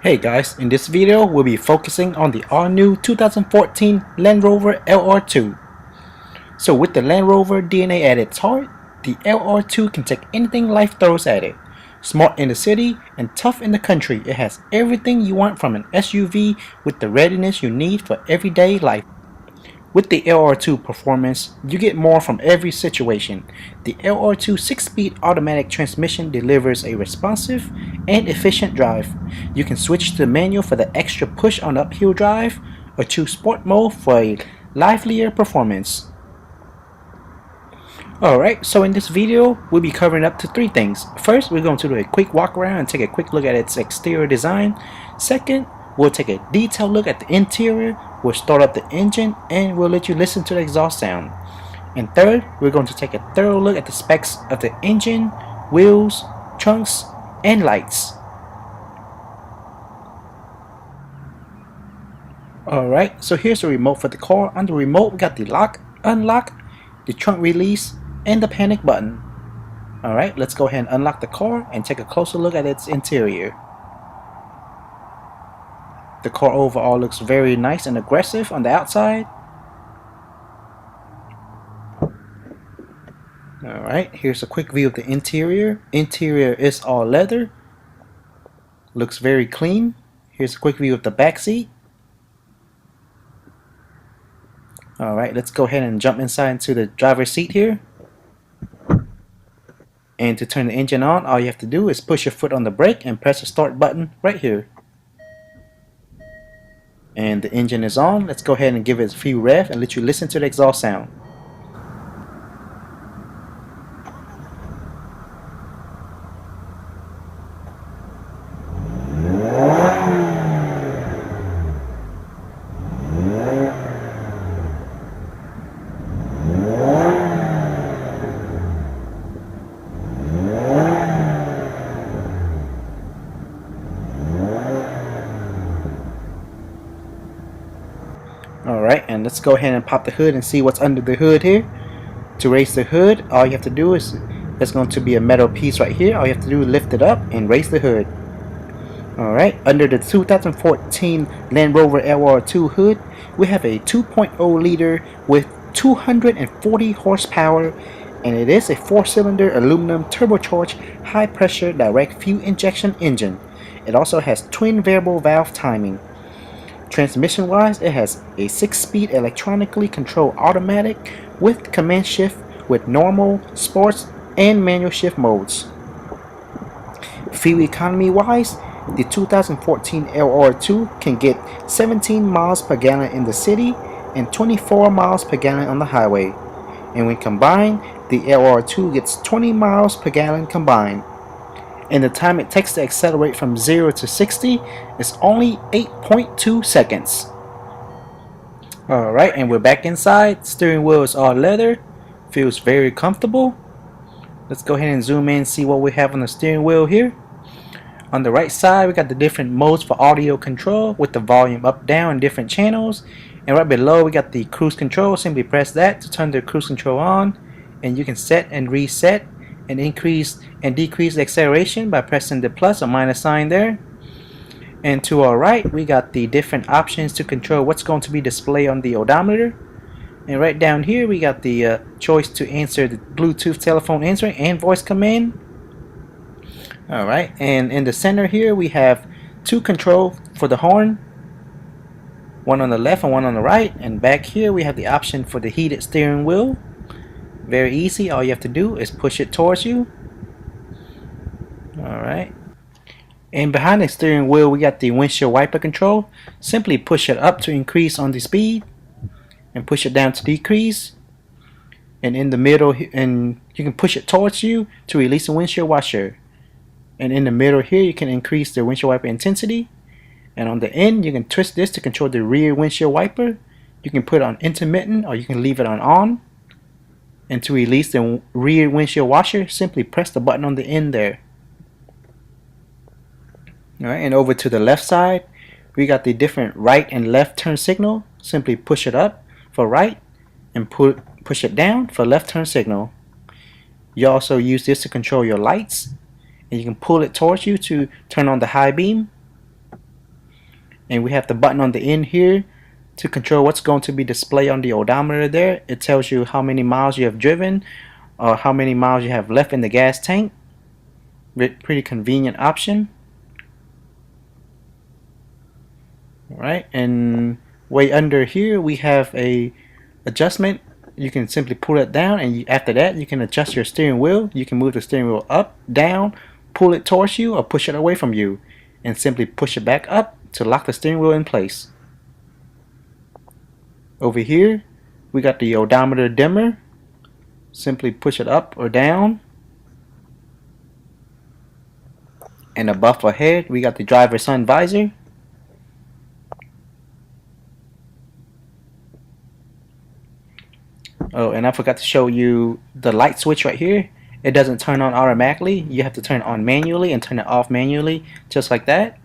Hey guys, in this video we'll be focusing on the all-new 2014 Land Rover LR2. So with the Land Rover DNA at its heart, the LR2 can take anything life throws at it. Smart in the city and tough in the country, it has everything you want from an SUV with the readiness you need for everyday life. With the LR2 performance, you get more from every situation. The LR2 6-speed automatic transmission delivers a responsive and efficient drive. You can switch to manual for the extra push on uphill drive, or choose sport mode for a livelier performance. Alright, so in this video, we'll be covering up to three things. First, we're going to do a quick walk around and take a quick look at its exterior design. Second, we'll take a detailed look at the interior. We'll start up the engine and we'll let you listen to the exhaust sound. And third, we're going to take a thorough look at the specs of the engine, wheels, trunks, and lights. Alright, so here's the remote for the car. On the remote, we got the lock, unlock, the trunk release, and the panic button. Alright, let's go ahead and unlock the car and take a closer look at its interior. The car overall looks very nice and aggressive on the outside. Alright, here's a quick view of the interior. Interior is all leather. Looks very clean. Here's a quick view of the back seat. Alright, let's go ahead and jump inside into the driver's seat here. And to turn the engine on, all you have to do is push your foot on the brake and press the start button right here. And the engine is on. Let's go ahead and give it a few rev and let you listen to the exhaust sound. Alright, and let's go ahead and pop the hood and see what's under the hood here. To raise the hood, all you have to do is, there's going to be a metal piece right here. All you have to do is lift it up and raise the hood. Alright, under the 2014 Land Rover LR2 hood, we have a 2.0 liter with 240 horsepower, and it is a 4-cylinder aluminum turbocharged high pressure direct fuel injection engine. It also has twin variable valve timing. Transmission wise, it has a 6-speed electronically controlled automatic with command shift with normal, sports, and manual shift modes. Fuel economy wise, the 2014 LR2 can get 17 miles per gallon in the city and 24 miles per gallon on the highway. And when combined, the LR2 gets 20 miles per gallon combined. And the time it takes to accelerate from 0 to 60 is only 8.2 seconds. Alright, and we're back inside. Steering wheel is all leather. Feels very comfortable. Let's go ahead and zoom in and see what we have on the steering wheel here. On the right side, we got the different modes for audio control with the volume up, down, and different channels. And right below, we got the cruise control. Simply press that to turn the cruise control on. And you can set and reset and increase and decrease the acceleration by pressing the plus or minus sign there. And to our right, we got the different options to control what's going to be displayed on the odometer. And right down here, we got the choice to answer the Bluetooth telephone answering and voice command. Alright, and in the center here, we have two control for the horn, one on the left and one on the right. And back here, we have the option for the heated steering wheel. Very easy, all you have to do is push it towards you. Alright. And behind the steering wheel, we got the windshield wiper control. Simply push it up to increase on the speed and push it down to decrease. And in the middle, and you can push it towards you to release the windshield washer. And in the middle here, you can increase the windshield wiper intensity. And on the end, you can twist this to control the rear windshield wiper. You can put it on intermittent or you can leave it on. And to release the rear windshield washer, simply press the button on the end there. Alright, and over to the left side, we got the different right and left turn signal. Simply push it up for right and push it down for left turn signal. You also use this to control your lights, and you can pull it towards you to turn on the high beam. and we have the button on the end here to control what's going to be displayed on the odometer there. It tells you how many miles you have driven or how many miles you have left in the gas tank. Pretty convenient option. Alright, and way under here we have a adjustment. You can simply pull it down, and after that you can adjust your steering wheel. You can move the steering wheel up, down, pull it towards you, or push it away from you, and simply push it back up to lock the steering wheel in place. Over here we got the odometer dimmer. Simply push it up or down. And above our head we got the driver sun visor. Oh, and I forgot to show you the light switch right here. It doesn't turn on automatically. You have to turn it on manually and turn it off manually, just like that.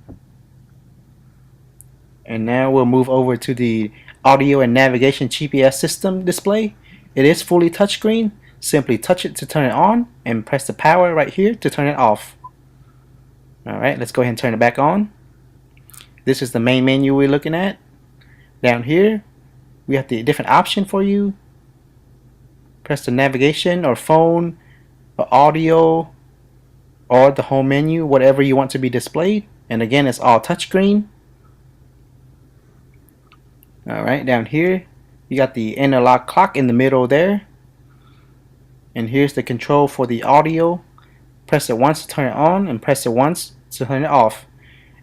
And now we'll move over to the audio and navigation GPS system display. It is fully touchscreen. Simply touch it to turn it on and press the power right here to turn it off. Alright, let's go ahead and turn it back on. This is the main menu we're looking at. Down here we have the different option for you. Press the navigation or phone or audio or the home menu, whatever you want to be displayed. And again, it's all touchscreen. Alright, down here you got the analog clock in the middle there. And here's the control for the audio. Press it once to turn it on and press it once to turn it off.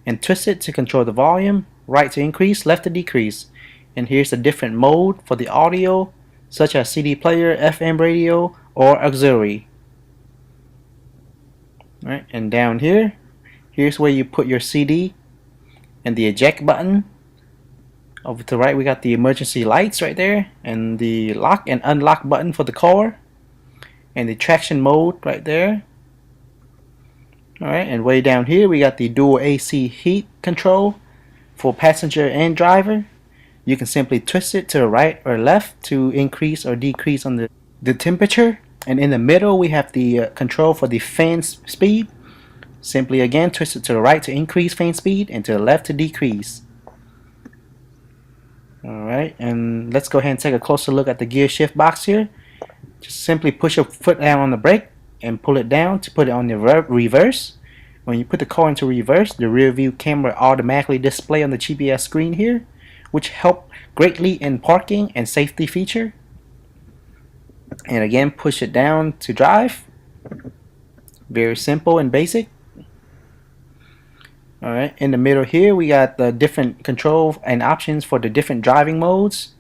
And twist it to control the volume, right to increase, left to decrease. And here's the different mode for the audio, such as CD player, FM radio, or auxiliary. Alright, and down here, here's where you put your CD and the eject button. Over to the right we got the emergency lights right there, and the lock and unlock button for the car, and the traction mode right there. Alright, and way down here we got the dual AC heat control for passenger and driver. You can simply twist it to the right or left to increase or decrease on the temperature. And in the middle we have the control for the fan speed. Simply again twist it to the right to increase fan speed and to the left to decrease. Alright, and let's go ahead and take a closer look at the gear shift box here. Just simply push your foot down on the brake and pull it down to put it on the reverse. When you put the car into reverse, the rear view camera automatically display on the GPS screen here, which help greatly in parking and safety feature. And again, push it down to drive. Very simple and basic. Alright, in the middle here we got the different control and options for the different driving modes.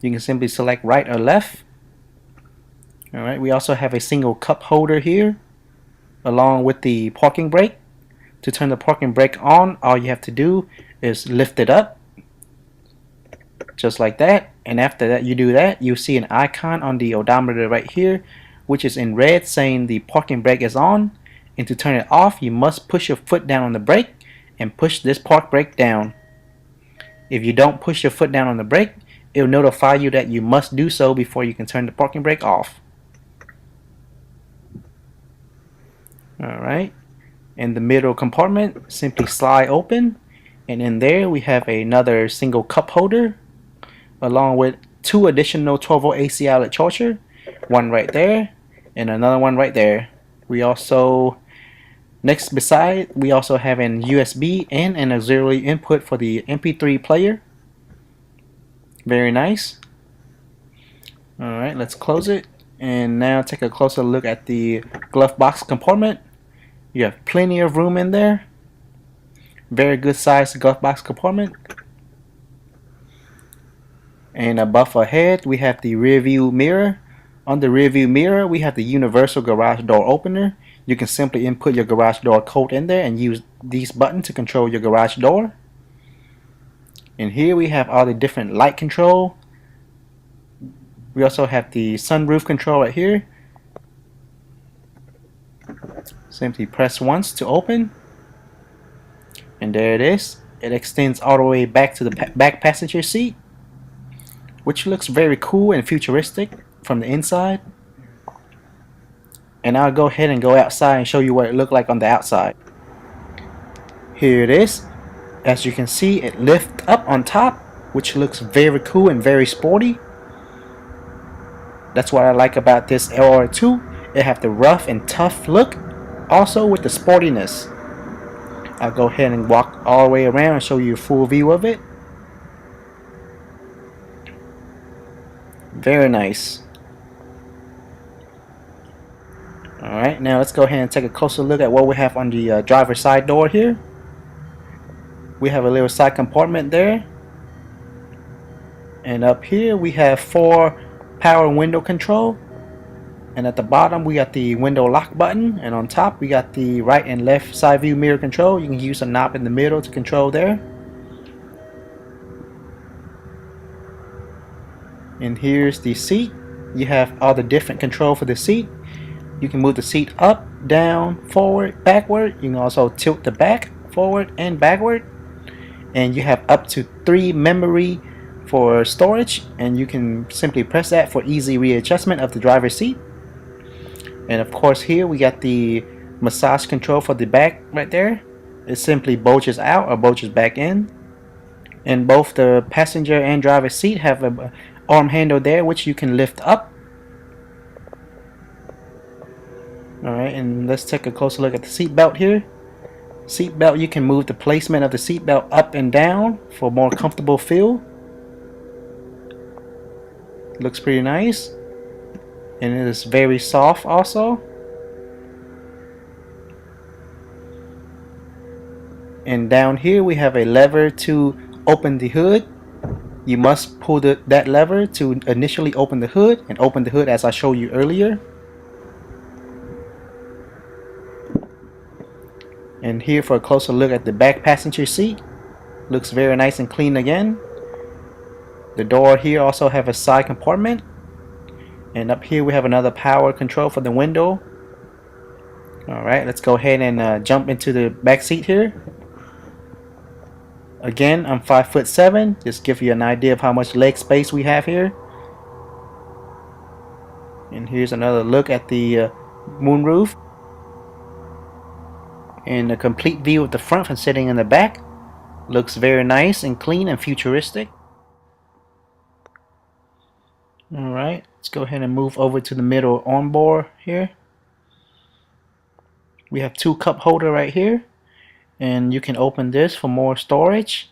You can simply select right or left. Alright, we also have a single cup holder here along with the parking brake. To turn the parking brake on, all you have to do is lift it up just like that, and after that you do that, you see an icon on the odometer right here which is in red saying the parking brake is on. And to turn it off, you must push your foot down on the brake and push this park brake down. If you don't push your foot down on the brake, it will notify you that you must do so before you can turn the parking brake off. Alright, in the middle compartment, simply slide open, and in there we have another single cup holder along with two additional 12-volt AC outlet charger, one right there and another one right there. We also beside we also have an USB and an auxiliary input for the MP3 player. Very nice. Alright, let's close it and now take a closer look at the glove box compartment. You have plenty of room in there. Very good sized glove box compartment. And above our head we have the rear view mirror. On the rear view mirror we have the universal garage door opener. You can simply input your garage door code in there and use these buttons to control your garage door. And here we have all the different light control. We also have the sunroof control right here. Simply press once to open, and there it is. It extends all the way back to the back passenger seat, which looks very cool and futuristic from the inside. And I'll go ahead and go outside and show you what it looked like on the outside. Here it is. As you can see, it lifts up on top, which looks very cool and very sporty. That's what I like about this LR2. It have the rough and tough look, also with the sportiness. I'll go ahead and walk all the way around and show you a full view of it. Very nice. Alright, now let's go ahead and take a closer look at what we have on the driver's side door here. We have a little side compartment there. And up here we have 4 power window control. And at the bottom we got the window lock button. And on top we got the right and left side view mirror control. You can use a knob in the middle to control there. And here's the seat. You have all the different control for the seat. You can move the seat up, down, forward, backward. You can also tilt the back forward and backward. And you have up to 3 memory for storage, and you can simply press that for easy readjustment of the driver's seat. And of course here we got the massage control for the back right there. It simply bulges out or bulges back in. And both the passenger and driver's seat have an arm handle there which you can lift up. Alright, and let's take a closer look at the seat belt here. Seat belt, you can move the placement of the seat belt up and down for more comfortable feel. Looks pretty nice. And it is very soft also. And down here we have a lever to open the hood. You must pull that lever to initially open the hood, and open the hood as I showed you earlier. And here for a closer look at the back passenger seat. Looks very nice and clean again. The door here also have a side compartment. And up here we have another power control for the window. Alright, let's go ahead and jump into the back seat here. Again, I'm 5'7", just give you an idea of how much leg space we have here. And here's another look at the moonroof. And a complete view of the front from sitting in the back. Looks very nice and clean and futuristic. Alright, let's go ahead and move over to the middle onboard here. We have 2 cup holder right here, and you can open this for more storage.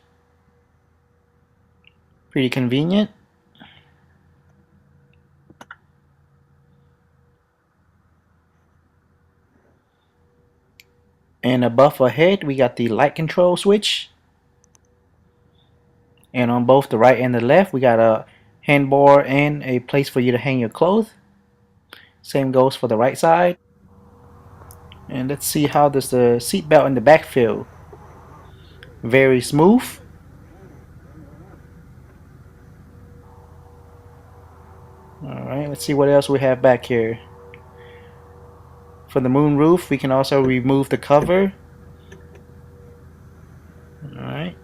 Pretty convenient. And above our head we got the light control switch. And on both the right and the left we got a handbar and a place for you to hang your clothes. Same goes for the right side. And let's see how does the seat belt in the back feel. Very smooth. Alright, let's see what else we have back here. For the moonroof we can also remove the cover. Alright.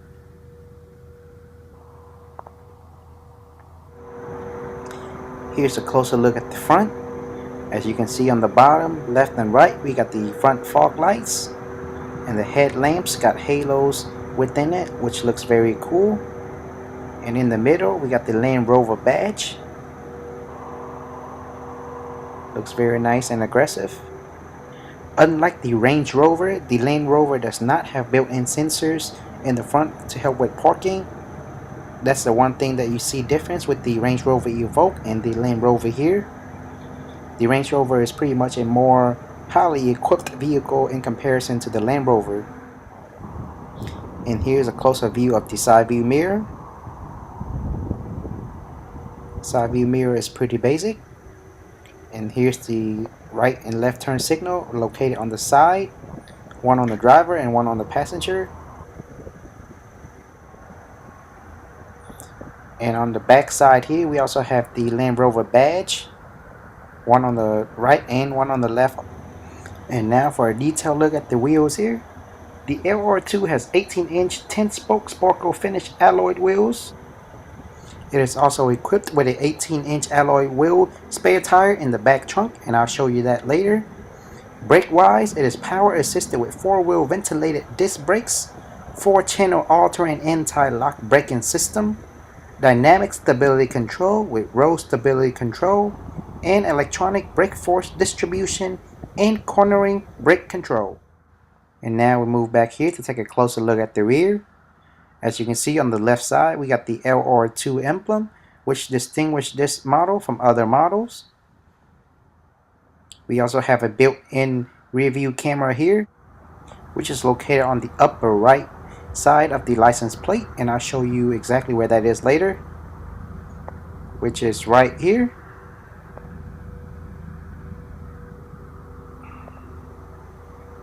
Here's a closer look at the front. As you can see on the bottom, left and right, we got the front fog lights. And the headlamps got halos within it, which looks very cool. And in the middle, we got the Land Rover badge. Looks very nice and aggressive. Unlike the Range Rover, the Land Rover does not have built-in sensors in the front to help with parking. That's the one thing that you see difference with the Range Rover Evoque and the Land Rover here. The Range Rover is pretty much a more highly equipped vehicle in comparison to the Land Rover. And here's a closer view of the side view mirror. Side view mirror is pretty basic. And here's the right and left turn signal located on the side. One on the driver and one on the passenger. And on the back side here we also have the Land Rover badge. One on the right and one on the left. And now for a detailed look at the wheels here. The LR2 has 18-inch 10-spoke sparkle finish alloyed wheels. It is also equipped with an 18-inch alloy wheel spare tire in the back trunk, and I'll show you that later. Brake wise, it is power assisted with 4-wheel ventilated disc brakes, 4-channel alter and anti-lock braking system, dynamic stability control with roll stability control, and electronic brake force distribution and cornering brake control. And now we move back here to take a closer look at the rear. As you can see on the left side, we got the LR2 emblem, which distinguishes this model from other models. We also have a built-in rear view camera here, which is located on the upper right side of the license plate, and I'll show you exactly where that is later, which is right here.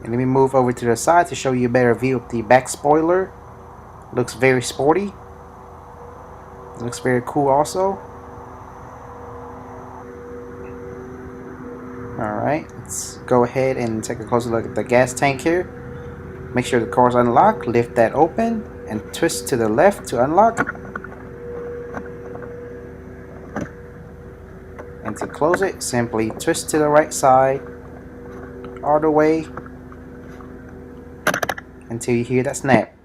And let me move over to the side to show you a better view of the back spoiler. Looks very sporty. Looks very cool also. Alright, let's go ahead and take a closer look at the gas tank here. Make sure the car's unlocked, lift that open, and twist to the left to unlock. And to close it, simply twist to the right side all the way until you hear that snap.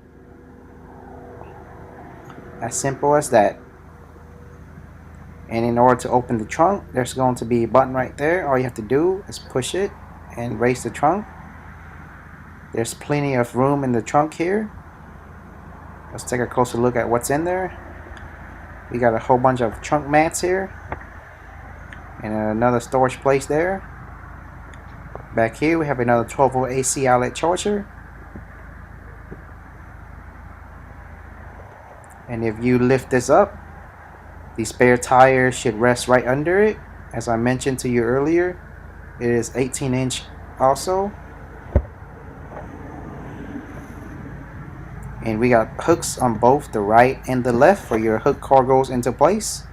As simple as that. And in order to open the trunk, there's going to be a button right there. All you have to do is push it and raise the trunk. There's plenty of room in the trunk here. Let's take a closer look at what's in there. We got a whole bunch of trunk mats here. And another storage place there. Back here we have another 12-volt AC outlet charger. And if you lift this up, the spare tire should rest right under it. As I mentioned to you earlier, it is 18-inch also. And we got hooks on both the right and the left for your hook cargoes into place.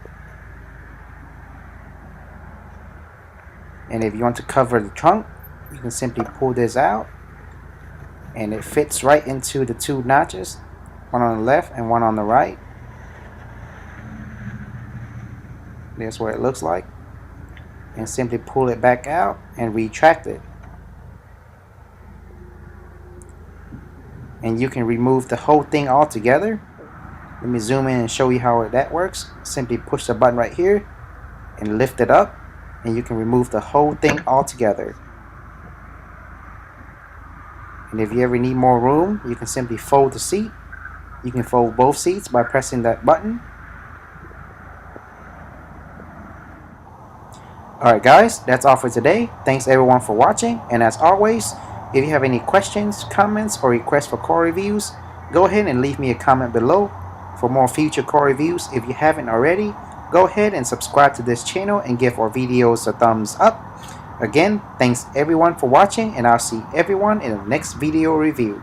And if you want to cover the trunk, you can simply pull this out and it fits right into the two notches, one on the left and one on the right. That's what it looks like. And simply pull it back out and retract it. And you can remove the whole thing altogether. Let me zoom in and show you how that works. Simply push the button right here and lift it up, and you can remove the whole thing altogether. And if you ever need more room, you can simply fold the seat. You can fold both seats by pressing that button. Alright guys, that's all for today. Thanks everyone for watching, and as always, if you have any questions, comments, or requests for car reviews, go ahead and leave me a comment below. For more future car reviews, if you haven't already, go ahead and subscribe to this channel and give our videos a thumbs up. Again, thanks everyone for watching, and I'll see everyone in the next video review.